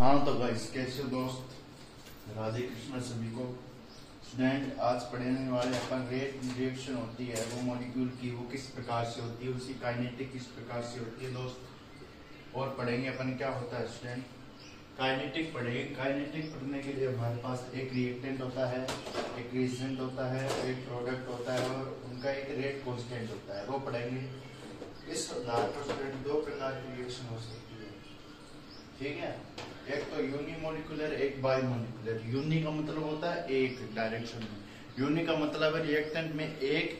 हाँ तो गाइस, कैसे दोस्त, राधे कृष्ण सभी को। स्टूडेंट, आज पढ़ने वाले अपन रेट रिएक्शन होती है वो मॉलिक्यूल की, वो किस प्रकार से होती है, उसकी काइनेटिक किस प्रकार से होती है दोस्त। और पढ़ेंगे अपन क्या होता है स्टूडेंट, काइनेटिक पढ़ेंगे। काइनेटिक पढ़ने के लिए हमारे पास एक रिएक्टेंट होता है, एक रिएजेंट होता है, एक प्रोडक्ट होता है और उनका एक रेट कांस्टेंट होता है, वो पढ़ेंगे। इस आधार पर स्टूडेंट दो प्रकार की रिएक्शन हो सकती है, ठीक है। एक तो यूनिमोलिकुलर, एक बाइमोलिकुलर। यूनि का मतलब होता है एक डायरेक्शन में, यूनि का मतलब है रिएक्टेंट में एक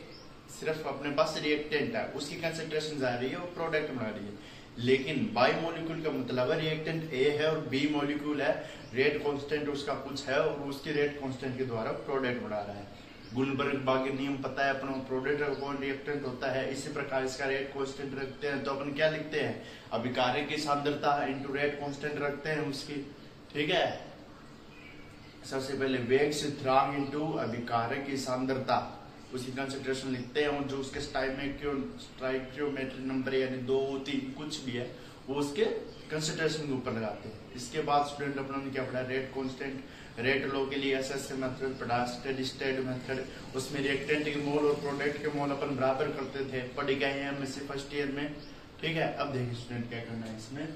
सिर्फ अपने पास रिएक्टेंट है, उसकी कंसेंट्रेशन जा रही है और प्रोडक्ट बना रही है। लेकिन बाइमोलिक्यूल का मतलब है रिएक्टेंट ए है और बी मॉलिक्यूल है, रेट कांस्टेंट उसका कुछ है और उसके रेट कांस्टेंट के द्वारा प्रोडक्ट बना रहा है। गुलबर्ग नियम पता है अपन, प्रोडक्ट कौन रिएक्टेंट होता है। इसी प्रकार इसका रेट कांस्टेंट रखते हैं तो अपन क्या लिखते हैं, अभिकारक की सांद्रता इनटू रेट कांस्टेंट रखते हैं उसकी, ठीक है। सबसे पहले वेग से त्रांग इनटू अभिकारक की सांद्रता, उसकी कंसेंट्रेशन लिखते हैं और जो उसके स्टाइकियोमेट्रिक नंबर यानी 2 3 कुछ भी है वो उसके कंसेंट्रेशन के ऊपर लगाते हैं। इसके बाद स्टूडेंट अपनों ने क्या पढ़ा, रेट कांस्टेंट। रेट लो के लिए एसएसए मेथड पढ़ा, स्टेडी स्टेट मेथड, उसमें रिएक्टेंट के मोल और प्रोडक्ट के मोल अपन बराबर करते थे, पढ़ गए हैं एमएससी फर्स्ट ईयर में, ठीक है। अब देखिए स्टूडेंट क्या करना है इसमें।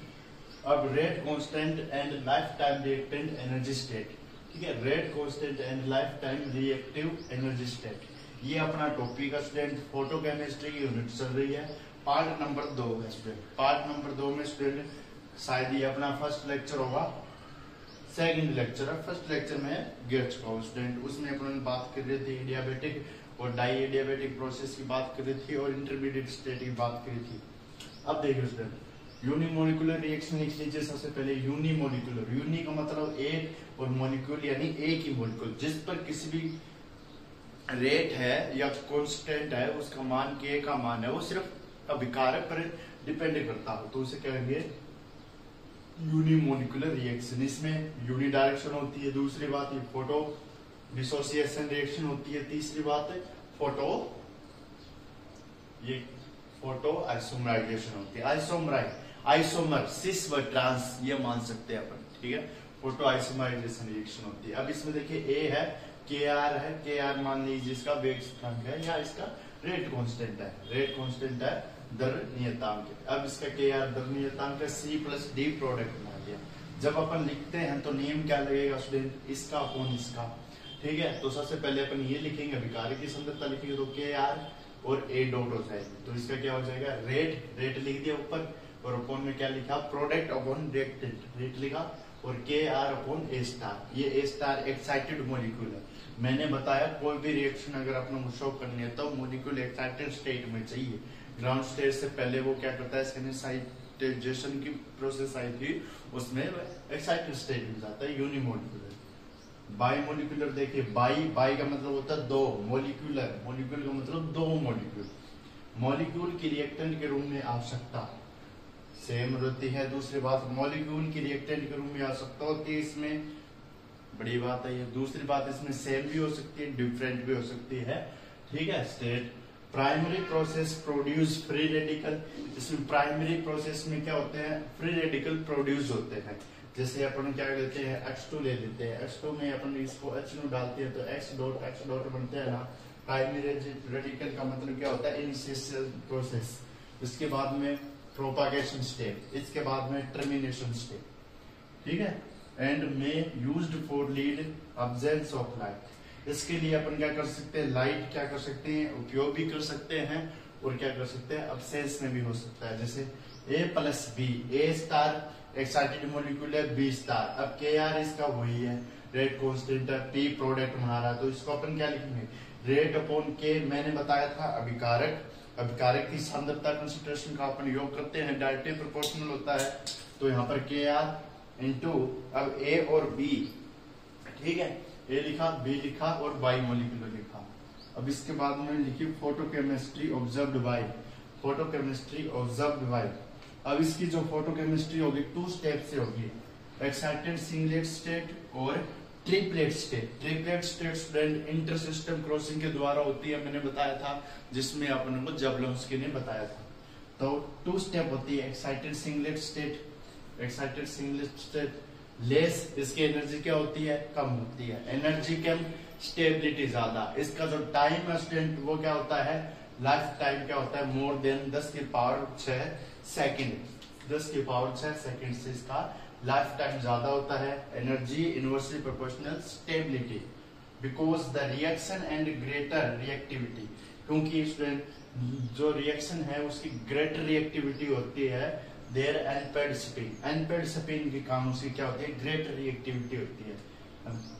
अब rate constant and life time reactant energy state, ठीक है। Rate constant and lifetime reactive energy state, ये अपना टॉपिक है स्टूडेंट। फोटो केमिस्ट्री की यूनिट चल रही है, पार्ट नंबर 2 है स्टूडेंट। पार्ट नंबर 2 में स्टूडेंट शायद ये अपना फर्स्ट लेक्चर होगा, सेकंड लेक्चर है। फर्स्ट लेक्चर में गिर चुका हूँ स्टूडेंट, उसमें अपन बात कर रही थी एडियाबेटिक और डाई एडियाबेटिक प्रोसेस की बात कर रही थी और इंटरमीडिएट स्टेट की बात करी थी। अब देखिए स्टूडेंट, यूनिमोलिकुलर रिएक्शन लिख लीजिए सबसे पहले। यूनिमोलिकुलर, यूनि का मतलब एक और मोलिक्यूल यानी एक ही मोलिक्यूल जिस पर किसी भी रेट है या कांस्टेंट है, उसका मान के का मान है वो सिर्फ अभिकारक पर डिपेंड करता हो तो उसे कहेंगे यूनिमोलिकुलर रिएक्शन। इसमें यूनि डायरेक्शन होती है, दूसरी बात ये फोटो डिसोसिएशन रिएक्शन होती है, तीसरी बात फोटो आइसोमराइजेशन होती है। आइसोमर सिस व ट्रांस ये मान सकते हैं अपन, ठीक है। फोटो आइसोमराइजेशन रिएक्शन होती है। अब इसमें देखिए ए है, के आर मान लीजिए इसका वेग स्थिरांक है या इसका रेट कांस्टेंट है, रेट कांस्टेंट है दर नियतांक। अब इसका के आर दर नियतांक है, सी प्लस डी प्रोडक्ट बना दिया। जब अपन लिखते हैं तो नियम क्या लगेगा स्टूडेंट, इसका अपॉन इसका, ठीक है। तो सबसे पहले अपन ये लिखेंगे, अभिकारक की सांद्रता लिखेंगे तो के आर और ए डॉट हो जाएगी, तो इसका क्या हो जाएगा रेट लिख दिया ऊपर और अपॉन में क्या लिखा, प्रोडक्ट अपॉन रिएक्टेंट, रेट लिखा और के आर अपॉन ए स्टार। ये ए स्टार एक्साइटेड मॉलिक्यूल है। मैंने बताया कोई भी रिएक्शन अगर अपने को शो करनी है तो मॉलिक्यूल एक्साइटेड स्टेट में चाहिए। ग्राउंड स्टेट से पहले वो क्या करता है, सेनेसाइटेशन की प्रोसेस आई थी उसमें एक्साइटेड स्टेट में जाता है यूनिमोलिकुलर। बाइमोलिकुलर देखिए, बाई का मतलब होता है दो, मोलिकुलर का मतलब दो मॉलिक्यूल। मॉलिक्यूल की रिएक्टेंट के रूप में आवश्यकता सेम होती है। दूसरी बात, मॉलिक्यूल की रिएक्टेंट के रूप में आवश्यकता होती है, इसमें बड़ी बात है ये। दूसरी बात, इसमें सेम भी हो सकती है, डिफरेंट भी हो सकती है, ठीक है। State primary process produce free radical, इसमें प्राइमरी प्रोसेस में क्या होते हैं, फ्री रेडिकल प्रोड्यूस होते हैं। जैसे अपन क्या लेते हैं, H2 ले लेते हैं, H2 में अपन इसको H डालते हैं तो X डॉट बनते हैं ना। प्राइमरी रेडिकल का मतलब क्या होता है, इनिशियल प्रोसेस, इसके बाद में प्रोपागेशन स्टेप, इसके बाद में टर्मिनेशन स्टेप, ठीक है। एंड में used for lead absence of light, इसके लिए अपन क्या कर सकते हैं, लाइट क्या कर सकते हैं, उपयोग भी कर सकते हैं और क्या कर सकते हैं, अब्सेंस में भी हो सकता है। जैसे A plus B, A star excited molecule है, बी स्टार। अब के आर इसका वही है, रेट कांस्टेंट है, पी प्रोडक्ट बना रहा है तो इसको अपन क्या लिखेंगे, रेट अपॉन के। मैंने बताया था अभिकारक की सांद्रता कंसंट्रेशन का अपन योग करते हैं, डायरेक्टली प्रोपोर्शनल होता है, तो यहाँ पर के आर इंटू अब ए और बी, ठीक है। ए लिखा, बी लिखा और बाइमोलिकुलर लिखा। अब इसके बाद में लिखी फोटोकेमिस्ट्री ऑब्जर्व्ड बाय। अब इसकी जो फोटोकेमिस्ट्री होगी 2 स्टेप से होगी, एक्साइटेड सिंगलेट स्टेट और triplet state student inter system crossing के द्वारा होती है, मैंने बताया था, जिसमें अपन को जबलोंस्की ने बताया था। तो 2 स्टेप होती है, एक्साइटेड सिंगलेट स्टेट लेस इसकी एनर्जी क्या होती है, कम होती है। एनर्जी कम, स्टेबिलिटी ज्यादा। इसका जो टाइम है स्टूडेंट वो क्या होता है, लाइफ टाइम क्या होता है, मोर देन 10 की पावर 6 सेकेंड। 10 की पावर 6 सेकेंड से इसका लाइफ टाइम ज्यादा होता है। Energy inversely proportional stability because the reaction and greater reactivity, क्योंकि स्टूडेंट जो रिएक्शन है उसकी ग्रेटर रिएक्टिविटी होती है their unpaired spin. Unpaired spin के काम उसकी क्या होती है, ग्रेटर रिएक्टिविटी होती है।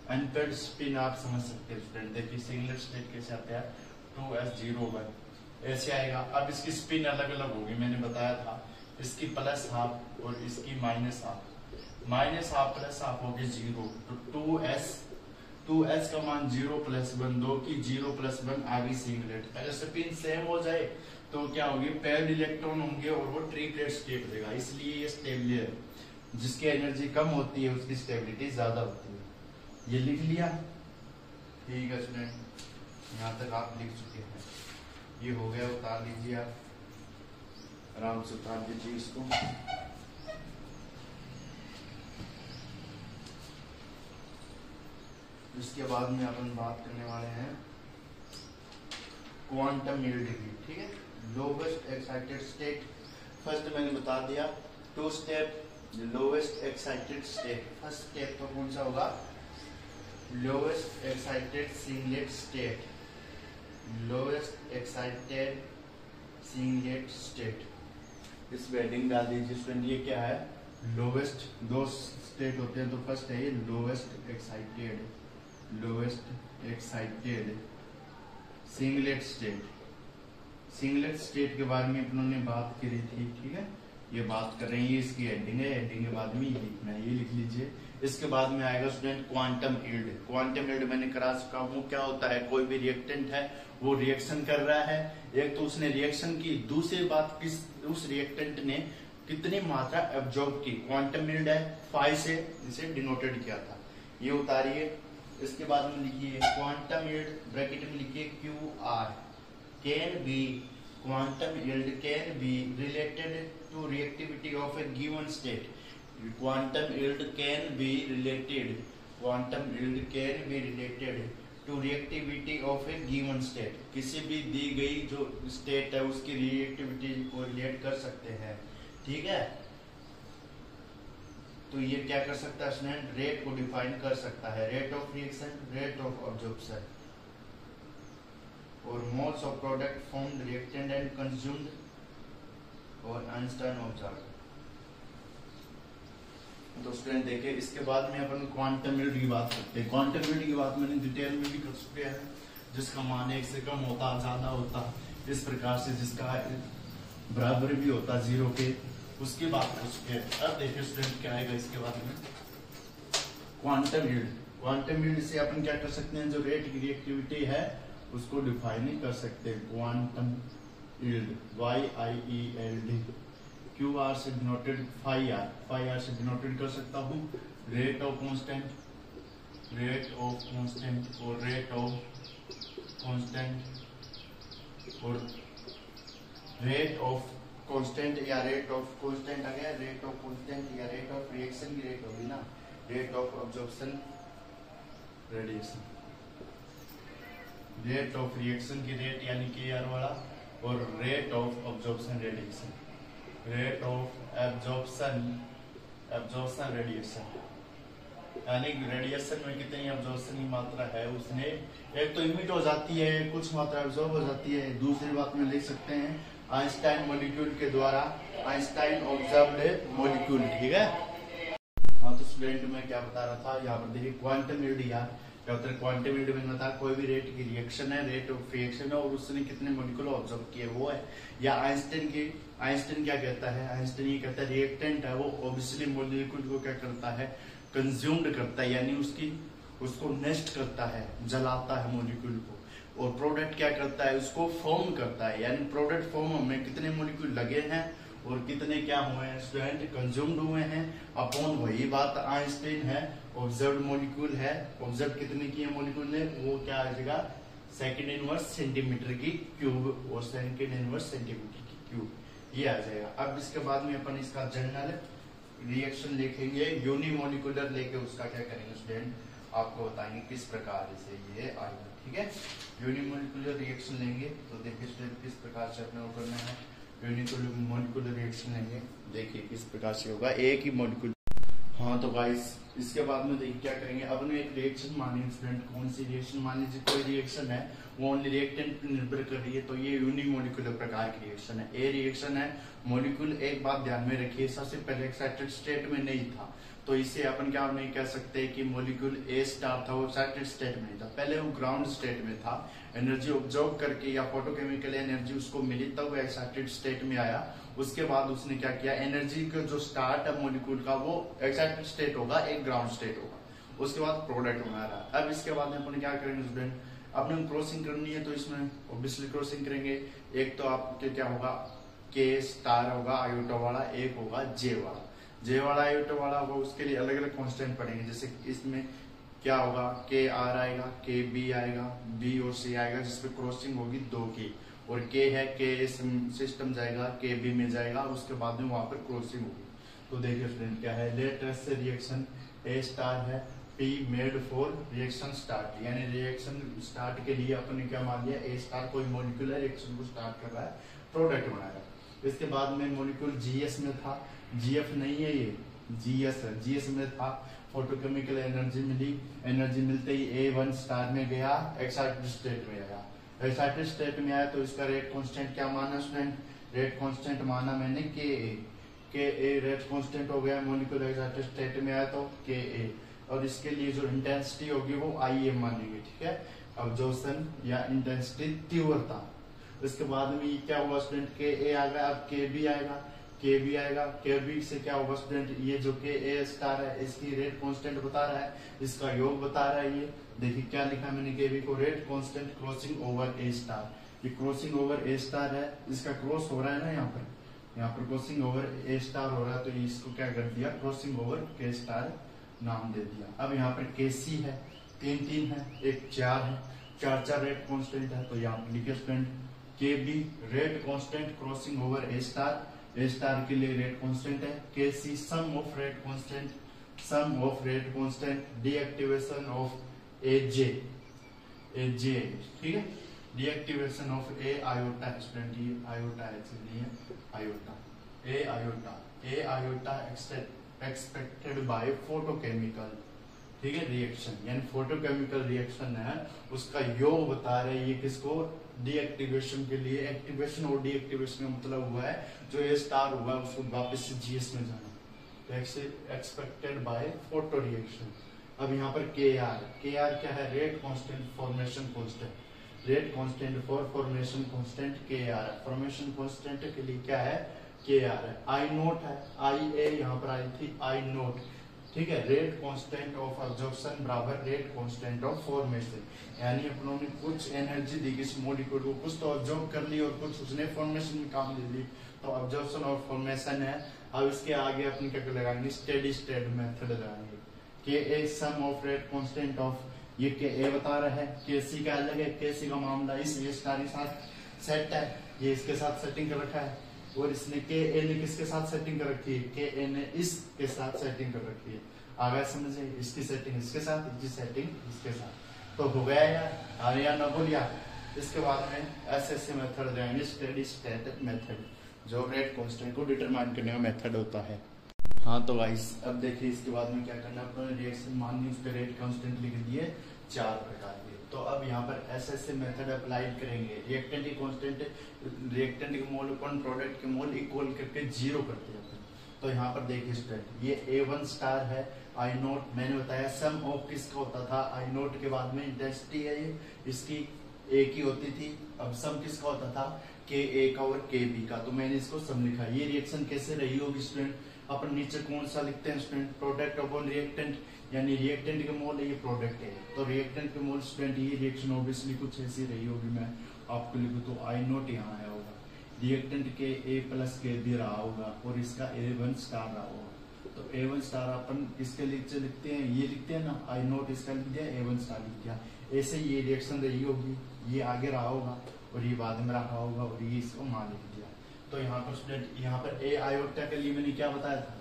अनपेड स्पिन आप समझ सकते हैं स्टूडेंट, देखिए सिंगलेट स्टेट कैसे आता है 2s01 ऐसे आएगा। अब इसकी स्पिन अलग अलग होगी, मैंने बताया था, इसकी प्लस हाफ और इसकी minus half. Minus half plus half होगी 0, तो 2s का मान 0+1, 2 की 0+1 आगे सिंगलेट। अगर स्पिन सेम हो जाए तो क्या होगी, पेयर्ड इलेक्ट्रॉन होंगे और वो ट्रिपलेट स्टेट देगा, इसलिए ये स्टेबल है। जिसकी एनर्जी कम होती है उसकी स्टेबिलिटी ज्यादा होती है। ये लिख लिया, ठीक है स्टूडेंट, यहाँ तक आप लिख चुके हैं। ये हो गया, उतार लीजिए आप, आराम से उतार दीजिए इसको। इसके बाद में अपन बात करने वाले हैं क्वांटम यील्ड की, ठीक है। लोवेस्ट एक्साइटेड स्टेट, फर्स्ट मैंने बता दिया 2 step, lowest excited state. First step तो कौन सा होगा, lowest excited singlet state, lowest excited singlet state. इस हेडिंग डाल दीजिए स्टूडेंट, ये क्या है, लोवेस्ट। 2 स्टेट होते हैं, तो फर्स्ट है ये lowest excited, lowest excited singlet state. Singlet state के बारे में अपनों ने बात करी थी, ठीक है, ये बात कर रहे हैं, ये इसकी हेडिंग है, हेडिंग के बाद में ये लिखना है, ये लिख लीजिए। इसके बाद में आएगा student quantum yield. Quantum yield मैंने करा चुका हूँ, क्या होता है, कोई भी रिएक्टेंट है वो रिएक्शन कर रहा है, एक तो उसने रिएक्शन की, दूसरी बात किस उस रिएक्टेंट ने कितनी मात्रा एब्जॉर्ब की। क्वांटम यील्ड है 5 से इसे डिनोटेड किया था, ये उतारिए। इसके बाद में लिखिए क्वांटम यील्ड, ब्रैकेट में लिखिए QR can be, quantum yield can be related to reactivity of a given state. Quantum yield can be related, quantum yield can be related to reactivity of a given state. किसी भी दी गई जो state है उसकी reactivity को relate कर सकते हैं, ठीक है। तो ये क्या कर सकता है स्टूडेंट, रेट को डिफाइन कर सकता है, rate of reaction, rate of absorption और moles of product formed, reactant and consumed और आइंस्टाइन ऑब्जर्व। तो स्टूडेंट देखिए, इसके बाद में अपन क्वांटम यील्ड की बात करते हैं। क्वांटम यील्ड की बात मैंने डिटेल में भी कर चुके हैं, जिसका मान 1 से कम होता, ज्यादा होता, इस प्रकार से जिसका बराबर भी होता 0 के, उसकी बात कर चुके हैं। अब देखिए स्टूडेंट क्या आएगा इसके बारे में, क्वांटम यील्ड। क्वांटम यील्ड से अपन क्या कर सकते हैं, जो रेट की रिएक्टिविटी है उसको डिफाइन ही कर सकते हैं। क्वांटम यील्ड YIELD, QR से डिनोटेड 5R से डिनोटेड कर सकता हूँ। Rate of constant, rate of constant और रेट ऑफ कांस्टेंट और रेट ऑफ कांस्टेंट या रेट ऑफ कांस्टेंट आ गया, रेट ऑफ कांस्टेंट या रेट ऑफ रिएक्शन की रेट होगी ना, rate of absorption radiation, rate of reaction की रेट यानी KR वाला, और rate of absorption radiation, rate of absorption radiation, यानी रेडिएशन में कितनी एब्जॉर्प्शन की मात्रा है उसने, एक तो इमिट हो जाती है, कुछ मात्रा एब्जॉर्ब हो जाती है। दूसरी बात में लिख सकते हैं आइंस्टाइन मॉलिक्यूल के द्वारा, आइंस्टाइन ऑब्जर्व्ड मॉलिक्यूल, ठीक है। हाँ, तो स्टूडेंट मैं क्या बता रहा था, यहाँ पर देखिए क्वांटम यील्ड, यार क्या होता है क्वांटम यील्ड में बता, कोई भी रेट की रिएक्शन है, रेट ऑफ रिएक्शन है और उसने कितने मॉलिक्यूल ऑब्जर्व किए वो है। या आइंस्टाइन क्या कहता है, आइंस्टाइन ये कहता है रिएक्टेंट है वो ऑब्वियसली मॉलिक्यूल को क्या करता है, कंज्यूम्ड करता है, यानी उसको नष्ट करता है, जलाता है मॉलिक्यूल को। और प्रोडक्ट क्या करता है, उसको फॉर्म करता है, यानी प्रोडक्ट फॉर्म में कितने मॉलिक्यूल लगे हैं और कितने क्या हुए हैं स्टूडेंट, कंज्यूम्ड हुए हैं। अपॉन वही बात आइंस्टाइन है, ऑब्जर्व्ड मॉलिक्यूल है, ऑब्जर्व कितने किए मॉलिक्यूल ने, वो क्या आ जाएगा सेकंड इनवर्स सेंटीमीटर की क्यूब, और सेकंड इनवर्स सेंटीमीटर की क्यूब, ये आ जाएगा। अब इसके बाद में अपन इसका जर्नल रिएक्शन लिखेंगे यूनिमोलिकुलर लेके उसका क्या करेंगे स्टूडेंट, आपको बताएंगे किस प्रकार से ये आएगा। ठीक है, यूनिमोलिकुलर रिएक्शन लेंगे तो देखिए स्टूडेंट किस प्रकार से अपने को करना है। यूनिमोलिकुलर रिएक्शन लेंगे, देखिए किस प्रकार से होगा, एक ही मॉलिक्यूल। हाँ तो गाइस इसके बाद में देखिए क्या करेंगे, अब एक रिएक्शन मानिए स्टूडेंट, कौन सी रिएक्शन मान लीजिए कोई रिएक्शन है वो ओनली रिएक्टेंट पर निर्भर कर रही है, तो ये यूनिमोलिकुलर प्रकार की रिएक्शन है। ए रिएक्शन है, मॉलिक्यूल एक बात ध्यान में रखिए, सबसे पहले एक्साइटेड स्टेट में नहीं था, तो इसे अपन क्या नहीं कह सकते कि मॉलिक्यूल ए स्टार था वो एक्साइटेड स्टेट में नहीं था, पहले वो ग्राउंड स्टेट में था, एनर्जी ऑब्जर्व करके या फोटोकेमिकल एनर्जी उसको मिली तब वो एक्साइटेड स्टेट में आया। उसके बाद उसने क्या किया, एनर्जी का जो स्टार्ट है मॉलिक्यूल का वो एक्साइटेड स्टेट होगा, एक ग्राउंड स्टेट होगा, उसके बाद प्रोडक्ट बना रहा है। अब इसके बाद में अपन क्या करेंगे स्टूडेंट, अपने क्रॉसिंग करनी है तो इसमें ऑब्वियसली क्रॉसिंग करेंगे। एक तो आपके क्या होगा, के स्टार होगा आयोटा वाला, एक होगा जे वाला, जे वाला आयोटा वाला होगा, उसके लिए अलग अलग कांस्टेंट पड़ेंगे। जैसे इसमें क्या होगा, के आर आएगा, के बी आएगा, बी और सी आएगा, जिसपे क्रॉसिंग होगी दो की, और के है के सिस्टम जाएगा, के बी में जाएगा, उसके बाद में वहां पर क्रॉसिंग होगी। तो देखिए फ्रेंड क्या है, लेटेस्ट से रिएक्शन ए स्टार है, P made for reaction start, यानी रिएक्शन स्टार्ट के लिए अपन ने क्या मान लिया, ए स्टार कोई मॉलिक्यूल है रिएक्शन को स्टार्ट कर रहा है, प्रोडक्ट बना रहा है। इसके बाद में मॉलिक्यूल जीएस में था, जीएफ नहीं है ये, जीएस है, जीएस में था, फोटोकेमिकल एनर्जी मिली, एनर्जी मिलते ही ए1 स्टार में गया, एक्साइटेड स्टेट में आया, एक्साइटेड स्टेट में आया तो इसका रेट कांस्टेंट क्या माना स्टूडेंट, रेट कांस्टेंट माना मैंने के ए रेट कांस्टेंट हो गया, मॉलिक्यूल एक्साइटेड स्टेट में आया तो के ए, और इसके लिए जो इंटेंसिटी होगी वो आई एम मानेंगे। ठीक है, अब्जॉर्प्शन या इंटेंसिटी तीव्रता। इसके बाद में ये क्या हुआ स्टूडेंट, के ए आ गया, अब के बी आएगा, के बी आएगा, के बी से क्या होगा स्टूडेंट, ये जो के ए स्टार है इसकी रेट कांस्टेंट बता रहा है, इसका योग बता रहा है। ये देखिए क्या लिखा मैंने, के बी को rate constant crossing over A star, ये क्रॉसिंग ओवर ए स्टार है, इसका क्रॉस हो रहा है ना, यहाँ पर क्रॉसिंग ओवर ए स्टार हो रहा है, तो इसको क्या कर दिया, क्रॉसिंग ओवर के स्टार नाम दे दिया। अब यहाँ पर के सी है, तीन है, एक 4 है, 4 रेट कांस्टेंट है, तो यहाँ पर लिखे student K B rate constant crossing over A star के लिए रेट कांस्टेंट है, K C sum of rate constant, deactivation of A J, ठीक है, deactivation of A iota student, ये आयोटा एक्चुअली है, A iota expected by photochemical, ठीक है, reaction, यानी फोटोकेमिकल रिएक्शन है उसका योग बता रहे हैं ये किसको, डीएक्टिवेशन के लिए। एक्टिवेशन और डीएक्टिवेशन का मतलब हुआ है जो ए स्टार हुआ है उसको वापस से जीएस में जाना, एक्सपेक्टेड बाय फोटो रिएक्शन। अब यहाँ पर के आर क्या है, rate constant formation constant, rate constant for formation constant के आर, फॉर्मेशन कांस्टेंट के लिए क्या है, के आर है। आई नोट है, आई ए यहाँ पर आई थी, आई नोट, ठीक है, रेट कांस्टेंट ऑफ अब्जॉर्प्शन बराबर रेट कांस्टेंट ऑफ फॉर्मेशन, यानी अपनों ने कुछ एनर्जी दी किस मॉलिक्यूल को, कुछ तो ऑब्जॉर्व कर ली और कुछ उसने फॉर्मेशन में काम ले ली, तो अब्जॉर्प्शन और फॉर्मेशन है। अब इसके आगे अपन क्या लगाएंगे, स्टेडी स्टेट मेथड लगाएंगे, के ए सम ऑफ रेट कांस्टेंट ऑफ, ये के ए बता रहा है, के सी का अलग है, के सी का मामला इस ए स्टार के साथ सेट है, ये इसके साथ सेटिंग कर रखा है, और इसने के ए ने किसके साथ सेटिंग कर रखी है, के ए ने इसके साथ सेटिंग कर रखी है। आगे समझे, इसकी सेटिंग इसके साथ, इसकी सेटिंग इसके साथ, तो हो गया यार, आया ना बोलिया। इसके बाद में ऐसे मेथड जाएंगे, स्टेडी स्टेट मेथड, जो रेट कांस्टेंट को डिटरमाइन करने का मेथड होता है। हाँ तो गाइस अब देखिए इसके बाद में क्या करना है, रिएक्शन मान ली उसके रेट कांस्टेंट लिख दिए 4 प्रकार के, तो अब यहाँ पर ऐसे मेथड अप्लाइड करेंगे, रिएक्टेंट की कांस्टेंट, रिएक्टेंट के मोल अपन प्रोडक्ट के मोल इक्वल करके 0 करते हैं। तो यहाँ पर देखिए स्टूडेंट, ये A1 स्टार है, आई नोट मैंने बताया सम ऑफ किसका होता था, आई नोट के बाद में इंटेंसिटी है ये, इसकी ए की होती थी, अब सम किसका होता था, के ए का और के बी का, तो मैंने इसको सम लिखा। ये रिएक्शन कैसे रही होगी स्टूडेंट, अपन नीचे कौन सा लिखते हैं स्टूडेंट, प्रोडक्ट अपॉन रिएक्टेंट, यानी रिएक्टेंट के मोल है, ये प्रोडक्ट है, तो रिएक्टेंट के मोल स्टूडेंट, ये रिएक्शन ऑब्वियसली कुछ ऐसी रही होगी, मैं आपको लिखूँ तो आई नोट यहाँ आया होगा, रिएक्टेंट के ए प्लस के बी रहा होगा, और इसका A1 स्टार रहा होगा, तो A1 स्टार अपन इसके नीचे लिखते हैं, ये लिखते हैं ना, आई नोट इसका लिख दिया, A1 स्टार लिख दिया, ऐसे ये रिएक्शन रही होगी, ये आगे रहा होगा और ये बाद में रहा होगा, और ये इसको मान लिख दिया। तो यहाँ पर स्टूडेंट, यहाँ पर ए आयोटा के लिए मैंने क्या बताया था,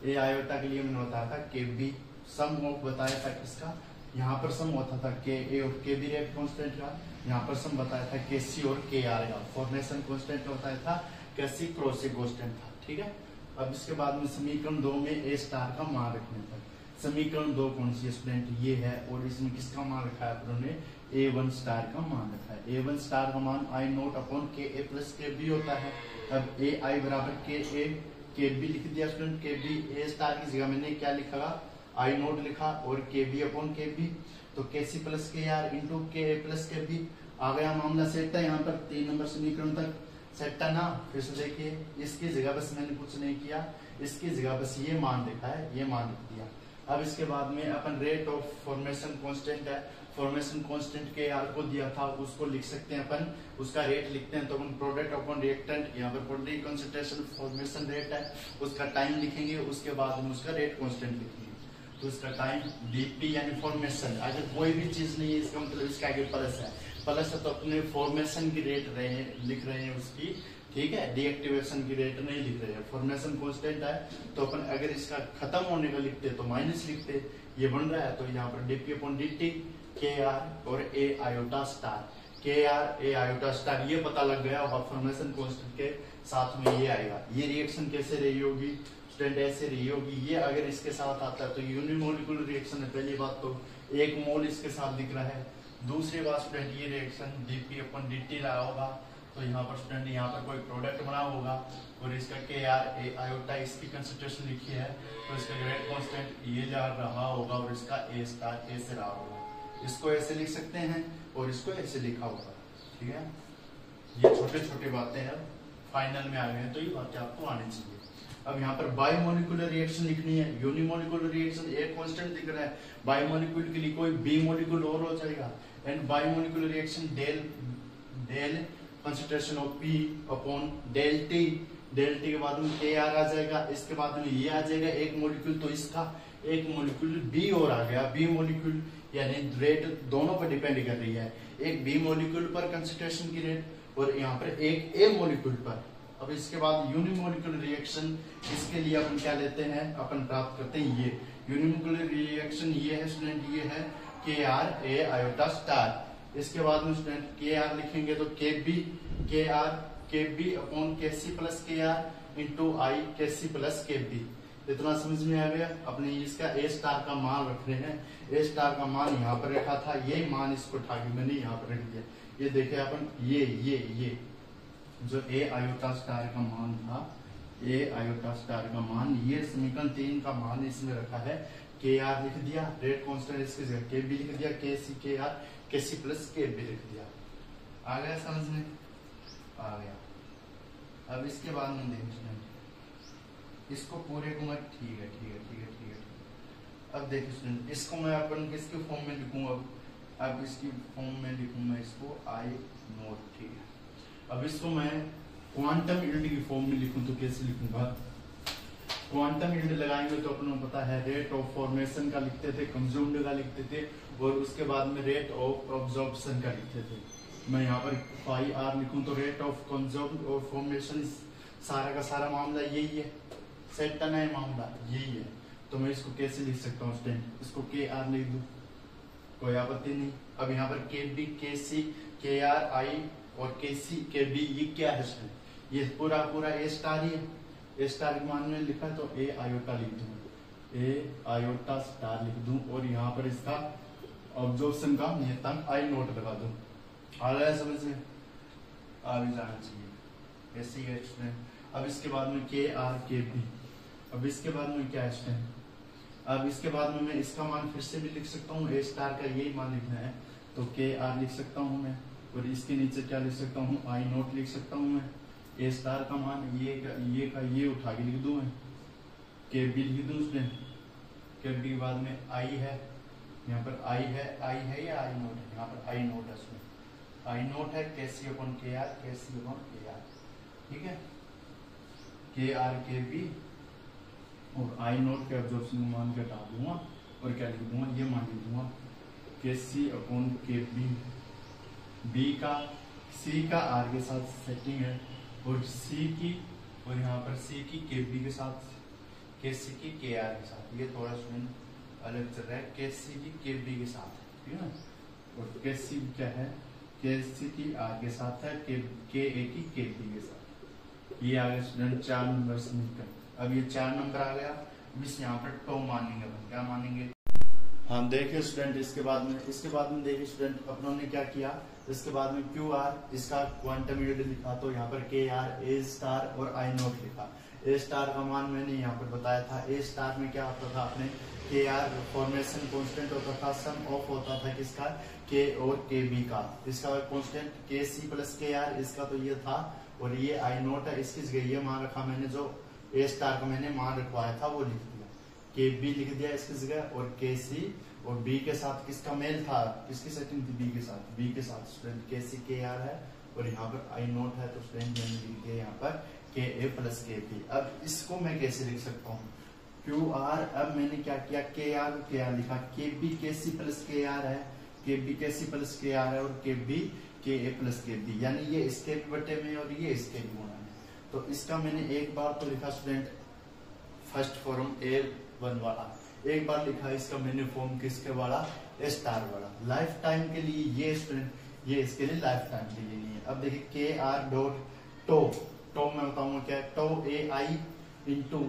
ए आयोटा के लिए मैंने बताया था के बी सम ऑफ बताया था किसका, यहाँ पर सम होता था के ए और के बी रेट कांस्टेंट का, यहाँ पर सम बताया था के सी और के आर का, फॉर्मेशन कांस्टेंट का बताया था के सी क्रॉस कांस्टेंट था। ठीक है, अब इसके बाद में समीकरण 2 में ए स्टार का मान रखने पर, समीकरण 2 कौन सी स्टूडेंट ये है, और इसमें किसका मान रखा है अपन ने, A1 स्टार का मान रखा है। A1 स्टार का मान आई नोट अपॉन के ए प्लस के बी होता है। अब ए आई बराबर के ए के बी लिख दिया student, K B A star की जगह मैंने क्या लिखा, आई नोट लिखा, और के बी अपॉन के बी, तो के सी प्लस के आर इंटू के ए प्लस के बी आ गया, मामला सेट है। यहाँ पर 3 नंबर समीकरण तक सेट है ना। फिर से देखिए, इसकी जगह बस मैंने कुछ नहीं किया, इसकी जगह बस ये मान लिखा है, ये मान लिख दिया। अब इसके बाद में अपन रेट ऑफ फॉर्मेशन कांस्टेंट है, फॉर्मेशन कांस्टेंट के आर को दिया था, उसको लिख सकते हैं अपन, उसका रेट लिखते हैं तो अपन प्रोडक्ट अपॉन रिएक्टेंट, यहाँ पर प्रोडक्ट कंसंट्रेशन फॉर्मेशन रेट है, उसका टाइम लिखेंगे, उसके बाद हम उसका रेट कांस्टेंट लिखेंगे। तो इसका टाइम डीपी यानी फॉर्मेशन, अगर कोई भी चीज नहीं है इसका मतलब इसका आगे प्लस है, प्लस है तो अपने फॉर्मेशन की रेट लिख रहे हैं उसकी, ठीक है, डीएक्टिवेशन की रेट नहीं लिख रहे हैं। फॉर्मेशन कांस्टेंट है तो अपन अगर इसका खत्म होने का लिखते तो माइनस लिखते, ये बन रहा है तो यहाँ पर डीपी अपॉन डीटी के आर और ए आयोटा स्टार, के आर ए आयोटा स्टार ये पता लग गया, और फॉर्मेशन कांस्टेंट के साथ में ये आएगा। ये रिएक्शन कैसे रही होगी स्टूडेंट, ऐसे रही होगी, ये अगर इसके साथ आता है तो यूनिमोलिकुलर रिएक्शन है। पहली बात तो 1 मोल इसके साथ दिख रहा है, दूसरी बात स्टूडेंट ये रिएक्शन डीपी अपॉन डीटी रहा होगा, तो यहाँ पर स्टूडेंट यहाँ पर कोई प्रोडक्ट बना होगा, और इसका के आर ए आयोटा इसकी कंसंट्रेशन लिखी है, तो इसका रेट कांस्टेंट ये जा रहा होगा, और इसका ए स्टार ऐसे रहा होगा। इसको ऐसे लिख सकते हैं और इसको ऐसे लिखा होगा। ठीक है, ये छोटे छोटे बातें हैं, फाइनल में आ गए हैं तो ये बातें आपको आनी चाहिए। अब यहाँ पर बायोमोलिकुलर रिएक्शन लिखनी है, यूनिमोलिकुलर रिएक्शन एक कांस्टेंट दिख रहा है, बायोमोलिक्यूल के लिए कोई बी मोलिक्यूल और हो जाएगा, and biomolecular reaction del concentration of P upon del T, del T के बाद में के आर आ जाएगा, इसके बाद में ये आ जाएगा एक मोलिक्यूल, तो इसका एक मोलिक्यूल बी और आ गया, बी मोलिक्यूल यानी रेट दोनों पर डिपेंड कर रही है, एक बी मोलिक्यूल पर कंसंट्रेशन की रेट और यहाँ पर एक ए मोलिक्यूल पर। अब इसके बाद यूनिमोलिकुलर रिएक्शन, इसके लिए अपन क्या लेते हैं, अपन प्राप्त करते हैं ये यूनिमोलिकुलर रिएक्शन, ये है स्टूडेंट, ये है के आर ए आयोटा स्टार। इसके बाद में स्टूडेंट के आर लिखेंगे तो के बी अपॉन के सी प्लस के आर इंटू आई के सी प्लस के बी। इतना समझ में आ गया। अपने इसका ए स्टार का मान रख रहे हैं, ए स्टार का मान यहाँ पर रखा था, ये मान इसको उठा के मैंने यहाँ पर रख दिया। ये देखे अपन, ये जो ए आयोटा स्टार का मान था, ए आयोटा स्टार का मान, ये समीकरण 3 का मान इसमें रखा है, के आर लिख दिया, रेट कांस्टेंट इसकी जगह के बी लिख दिया, के सी के आर के सी प्लस के बी लिख दिया। आ गया समझ में? आ गया। अब इसके बाद में देखिए इसको पूरे को मैं ठीक है। अब देखिए स्टूडेंट, इसको मैं अपन किसके फॉर्म में लिखूंगा, अब इसकी फॉर्म में लिखूं मैं इसको आई नोट, ठीक है। अब इसको मैं क्वांटम यील्ड की फॉर्म में लिखूं तो कैसे लिखूंगा, क्वांटम यील्ड लगाएंगे तो अपन को पता है रेट ऑफ फॉर्मेशन का लिखते थे, कंज्यूम्ड का लिखते थे, और उसके बाद में रेट ऑफ अब्जॉर्प्शन का लिखते थे। मैं यहाँ पर फाई आर लिखूं तो रेट ऑफ कंज्यूम्ड और फॉर्मेशन, सारा का सारा मामला यही है, सेट करना है मामला यही है। तो मैं इसको कैसे लिख सकता हूँ स्टूडेंट, इसको के आर लिख दूं, कोई आपत्ति नहीं। अब यहाँ पर के बी के सी के आर आई और के सी के बी, ये क्या है स्टूडेंट, ये पूरा ए स्टार ही है, ए स्टार के मान में लिखा तो ए आयोटा लिख दूं, ए आयोटा स्टार लिख दूं, और यहाँ पर इसका ऑब्जॉर्प्शन का नियतांक आई नोट लगा दूं। आ रहा है समझ में? आ भी जाना चाहिए, ऐसे ही है स्टूडेंट। अब इसके बाद में के आर के बी, अब इसके बाद में क्या है स्टूडेंट, अब इसके बाद में मैं इसका मान फिर से भी लिख सकता हूँ, ए स्टार का यही मान लिखना है तो के आर लिख सकता हूँ मैं, और इसके नीचे क्या लिख सकता हूँ, आई नोट लिख सकता हूँ मैं। ए स्टार का मान ये उठा के लिख दूं मैं, के बी लिख दूं स्टूडेंट, के बी के बाद में आई है, यहाँ पर आई है या आई नोट है, यहाँ पर आई नोट है, इसमें आई नोट है, के सी अपॉन के आर, के सी अपॉन के आर, ठीक है, के आर के बी, और आई नोट के एब्जॉर्प्शन मान के हटा दूंगा और क्या लिख दूंगा, ये मान लिख दूंगा के सी अपॉन के बी, बी का सी का आर के साथ सेटिंग है, और सी की, और यहाँ पर सी की के बी के साथ, के सी की के आर के साथ, ये थोड़ा स्टूडेंट अलग चल रहा है, के सी की के बी के साथ, ठीक है ना। और के सी क्या है, के सी की आर के साथ है, के ए की के बी के साथ। ये आ गया स्टूडेंट 4 नंबर समीकरण। अब ये 4 नंबर आ गया, अब इस यहाँ पर टो मानेंगे अपन, क्या मानेंगे। हाँ देखिए स्टूडेंट, इसके बाद में देखिए स्टूडेंट अपनों ने क्या किया, इसके बाद में क्यू आर, इसका क्वांटम यूनिट लिखा, तो यहाँ पर के आर, ए स्टार और आई नोट लिखा। ए स्टार का मान मैंने यहाँ पर बताया था, ए स्टार में क्या होता था अपने, के आर फॉर्मेशन कांस्टेंट होता था, सम ऑफ होता था किसका, के और के बी का, इसका कांस्टेंट के सी प्लस के आर, इसका तो ये था, और ये आई नोट है, इसकी जगह ये मान रखा मैंने, जो ए स्टार का मैंने मान रखवाया था वो लिख दिया, के बी लिख दिया इसकी जगह, और के सी और बी के साथ किसका मेल था, किसकी सेटिंग थी, बी के साथ स्टूडेंट के सी के आर है, और यहाँ पर आई नोट है, तो स्टूडेंट मैंने लिख दिया यहाँ पर के ए प्लस के बी। अब इसको मैं कैसे लिख सकता हूँ, क्यू आर, अब मैंने क्या किया, के आर लिखा, के बी के सी प्लस के आर है, के बी के सी प्लस के आर है, और के बी के ए प्लस के बी, यानी ये इसके भी बटे में और ये इसके भी गुणा में। तो इसका मैंने एक बार तो लिखा स्टूडेंट फर्स्ट फॉर्म ए वन वाला, एक बार लिखा इसका मैंने फॉर्म किसके वाला, ए स्टार वाला, लाइफ टाइम के लिए ये स्टूडेंट, ये इसके लिए लाइफ टाइम के लिए नहीं है। अब देखिए के आर डॉट टो मैं बताऊंगा क्या है, tau A I into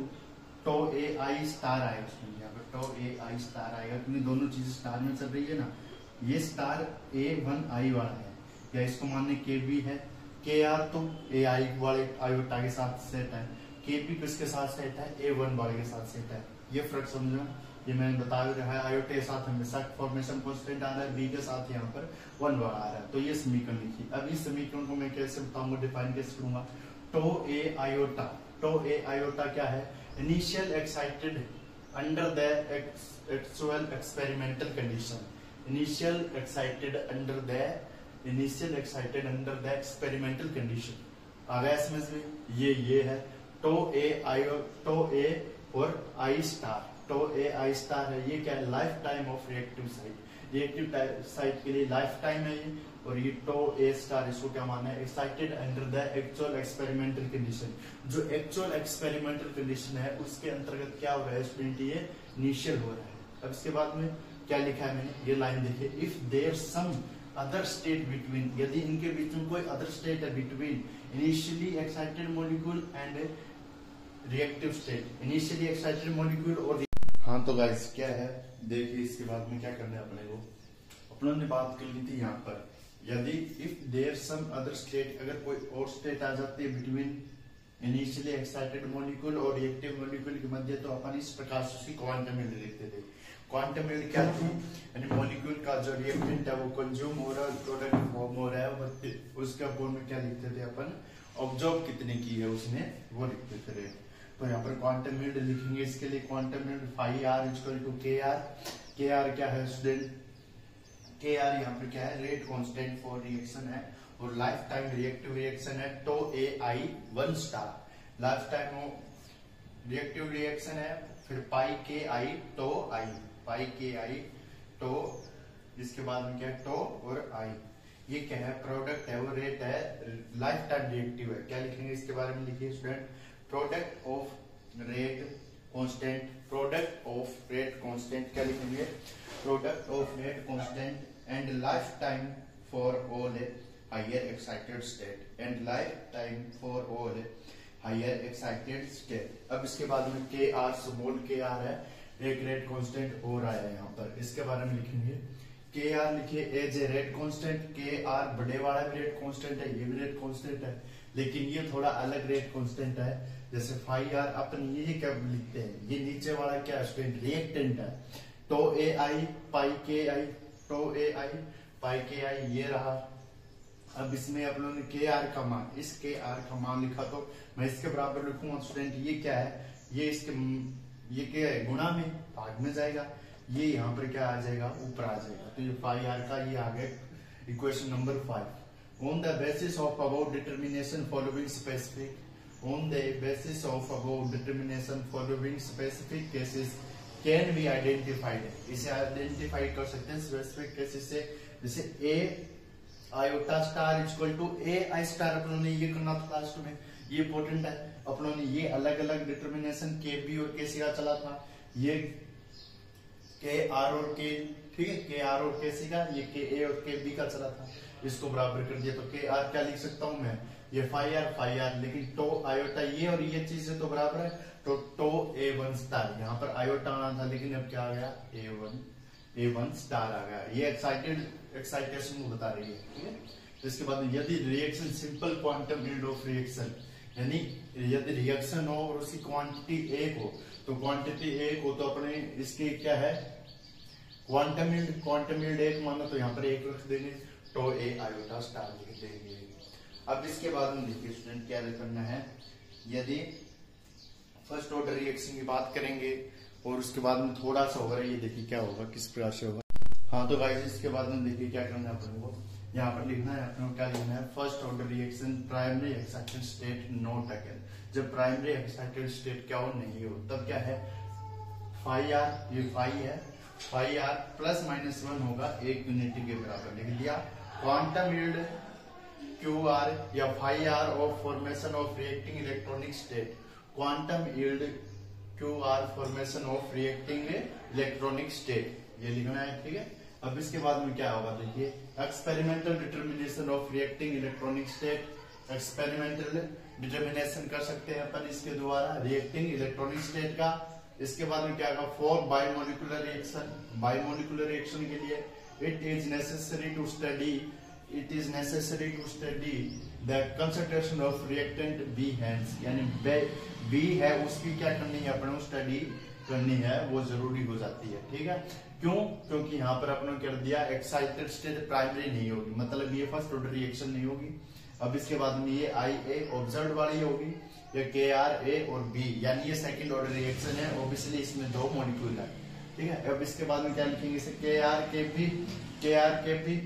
tau A I star आएगा उसमें, यहाँ पर टो ए आई स्टार आएगा, क्योंकि दोनों चीजें स्टार में चल रही है ना। ये स्टार ए वन आई वाला है, या इसको मानने के बी है, के आर तो ए आई वाले आयोटा के साथ सेट है, के बी किसके साथ सेट है, ए वन वाले के साथ सेट है। ये फर्क समझना, ये मैंने बता रहा है, आयोटे के साथ हमेशा फॉर्मेशन कांस्टेंट आ रहा है, बी के साथ यहाँ पर 1 वाला आ रहा है। तो ये समीकरण लिखी। अब इस समीकरण को मैं कैसे बताऊंगा, डिफाइन कैसे करूंगा, टो ए आयोटा क्या है, initial excited under the actual experimental condition, initial excited under the experimental condition. आ गया समझ में, ये है टो ए और I star, tau A I star है, ये क्या है, lifetime of reactive site, reactive site के लिए लाइफ टाइम है ये। और ये टो ए स्टार, इसको क्या माना है, excited under the actual experimental condition, जो एक्चुअल एक्सपेरिमेंटल कंडीशन है उसके अंतर्गत क्या हो रहा है स्टूडेंट, ये इनिशियल हो रहा है। अब इसके बाद में क्या लिखा है मैंने, ये लाइन देखिए, if there some other state between, यदि इनके बीच में कोई अदर स्टेट है between initially excited molecule and reactive state, initially excited molecule और। हाँ तो गाइस क्या है, देखिए इसके बाद में क्या करना है अपने को, अपनों ने बात कर ली थी यहाँ पर, यदि if there some other state, अगर कोई और स्टेट आ जाती है बिटवीन इनिशियली एक्साइटेड मॉलिक्यूल और रिएक्टिव मॉलिक्यूल के मध्य, तो अपन इस प्रकार से उसकी क्वांटम यूनिट लिखते थे। क्वांटम यूनिट क्या थी, यानी मॉलिक्यूल का जो रिएक्टेंट है वो कंज्यूम हो रहा है, प्रोडक्ट फॉर्म हो रहा है, उसके अपोन में क्या लिखते थे अपन, ऑब्जॉर्व कितने की है उसने, वो लिखते थे। तो यहाँ पर क्वांटम यूनिट लिखेंगे, इसके लिए quantum unit phi R equal to K R. K R क्या है स्टूडेंट, के आर यहाँ पर क्या है, रेट कांस्टेंट फॉर रिएक्शन है, और लाइफ टाइम रिएक्टिव रिएक्शन है tau A I 1 star, lifetime reactive reaction है, फिर पाई के आई टो आई, पाई के आई टो, इसके बाद में क्या है टो और आई, ये क्या है, प्रोडक्ट है, वो रेट है, लाइफ टाइम रिएक्टिव है। क्या लिखेंगे इसके बारे में, लिखिए student, product of rate constant, product of rate constant, क्या लिखेंगे, product of rate constant and lifetime for all higher excited state, and lifetime for all higher excited state. अब इसके बाद में के आर, स्मॉल के are है, एक रेट कांस्टेंट और आया है यहाँ पर, इसके बारे में लिखेंगे, के आर लिखिए एज ए रेट कांस्टेंट, के आर बड़े वाला भी रेट कांस्टेंट है, ये भी रेट कांस्टेंट है, लेकिन ये थोड़ा अलग रेट कांस्टेंट है। जैसे फाई आर अपन ये क्या लिखते हैं, ये नीचे वाला क्या स्टूडेंट, रिएक्टेंट है, टो ए आई पाई के आई, टो ए आई पाई के आई, ये रहा। अब इसमें आप लोगों ने के आर का मान, इस के आर का मान लिखा, तो मैं इसके बराबर लिखूंगा स्टूडेंट, ये क्या है, ये इसके, ये क्या है, गुणा में, भाग में जाएगा, ये यहाँ पर क्या आ जाएगा, ऊपर आ जाएगा। तो ये फाई आर का ये आ गया equation number 5। On the basis of about determination following specific, on the basis of above determination following specific cases can be identified, इसे आइडेंटिफाई कर सकते हैं स्पेसिफिक केसेस से, जैसे A iota star equal to A I star, अपन ने ये करना था लास्ट में, ये इंपॉर्टेंट है। अपनों ने ये अलग अलग डिटर्मिनेशन के बी और के सी का चला था, ये के आर और के, ठीक है, के आर और के सी का, ये के ए और के बी का चला था। इसको बराबर कर दिया तो के आर क्या लिख सकता हूं मैं, ये फाई आर, लेकिन टो आयोटा ये और ये चीजें तो बराबर है, तो टो ए वन स्टार, यहाँ पर आयोटा आना था लेकिन अब क्या आ गया, ए वन स्टार आ गया। ये एक्साइटेशन को बता रही है, ठीक है। तो इसके बाद यदि reaction simple quantum yield of reaction, यानी यदि रिएक्शन हो और उसकी क्वांटिटी एक हो, तो क्वांटिटी एक हो तो अपने इसके क्या है, क्वांटम यील्ड एक मानो तो यहाँ पर एक रख देंगे, टो ए आयोटा स्टार लिख देंगे। अब इसके बाद में देखिए स्टूडेंट क्या करना है, यदि फर्स्ट ऑर्डर रिएक्शन की बात करेंगे और उसके बाद में थोड़ा सा होगा, ये देखिए क्या होगा, किस प्रकार से होगा। हाँ तो गाइस इसके बाद में देखिए क्या करना है अपने को, यहाँ पर लिखना है अपने को, क्या लिखना है, first order reaction primary excited state not occur. जब प्राइमरी एक्साइटेड स्टेट क्या हो, नहीं हो, तब क्या है, फाई आर, ये फाई है, phi R plus minus one होगा, एक यूनिटी के बराबर लिख दिया। क्वांटम यील्ड क्यू आर या phi R of formation of reacting electronic state, quantum yield Q R formation of reacting electronic state, ये लिखना है, ठीक है। अब इसके बाद में क्या होगा देखिए, experimental determination of reacting electronic state, experimental determination कर सकते हैं अपन इसके द्वारा रिएक्टिंग इलेक्ट्रॉनिक स्टेट का। इसके बाद में क्या होगा, for biomolecular reaction, biomolecular reaction के लिए it is necessary to study the concentration of reactant B hands, यानी बी है उसकी क्या करनी है, अपने स्टडी करनी है, वो जरूरी हो जाती है, ठीक है। क्यों, क्योंकि यहाँ पर अपने कर दिया एक्साइटेड स्टेट प्राइमरी नहीं होगी, मतलब ये फर्स्ट ऑर्डर रिएक्शन नहीं होगी। अब इसके बाद में ये आई ए ऑब्जर्व वाली होगी, या के आर ए और बी, यानी ये सेकंड ऑर्डर रिएक्शन है, ऑब्वियसली इसमें दो मॉलिक्यूल है, ठीक है। अब इसके बाद में क्या लिखेंगे, इसे के आर के पी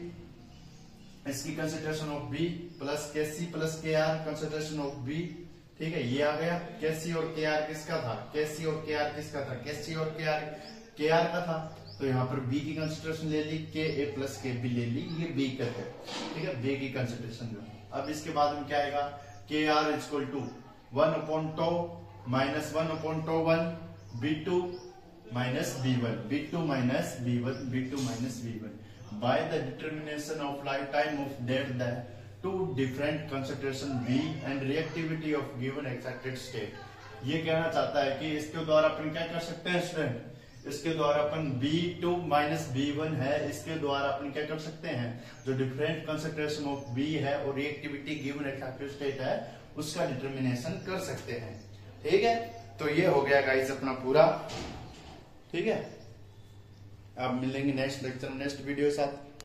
इसकी कंसेंट्रेशन ऑफ बी प्लस के सी प्लस के आर कंसेंट्रेशन ऑफ बी, ठीक है। ये आ गया, के सी और के आर किसका था, के सी और के आर किसका था, के सी और के आर का था, तो यहाँ पर बी की कंसेंट्रेशन ले ली, के ए प्लस के बी ले ली, ये बी का है, ठीक है, बी की कंसेंट्रेशन जो। अब इसके बाद में क्या आएगा, के आर इक्वल टू 1/टो माइनस 1/टो 1 B2 minus B1, B2 minus B1, B2 minus B1 by the determination of lifetime of the two different concentration B and reactivity of given excited state। ये कहना चाहता है कि इसके द्वारा अपन क्या कर सकते हैं स्टूडेंट, इसके द्वारा अपन B2 माइनस B1 है, इसके द्वारा अपन क्या कर सकते हैं, जो डिफरेंट कंसंट्रेशन ऑफ B है और रिएक्टिविटी गिवन एक्साइटेड स्टेट है उसका डिटर्मिनेशन कर सकते हैं, ठीक है। तो ये हो गया गाइस अपना पूरा, ठीक है। अब मिलेंगे नेक्स्ट लेक्चर नेक्स्ट वीडियो के साथ।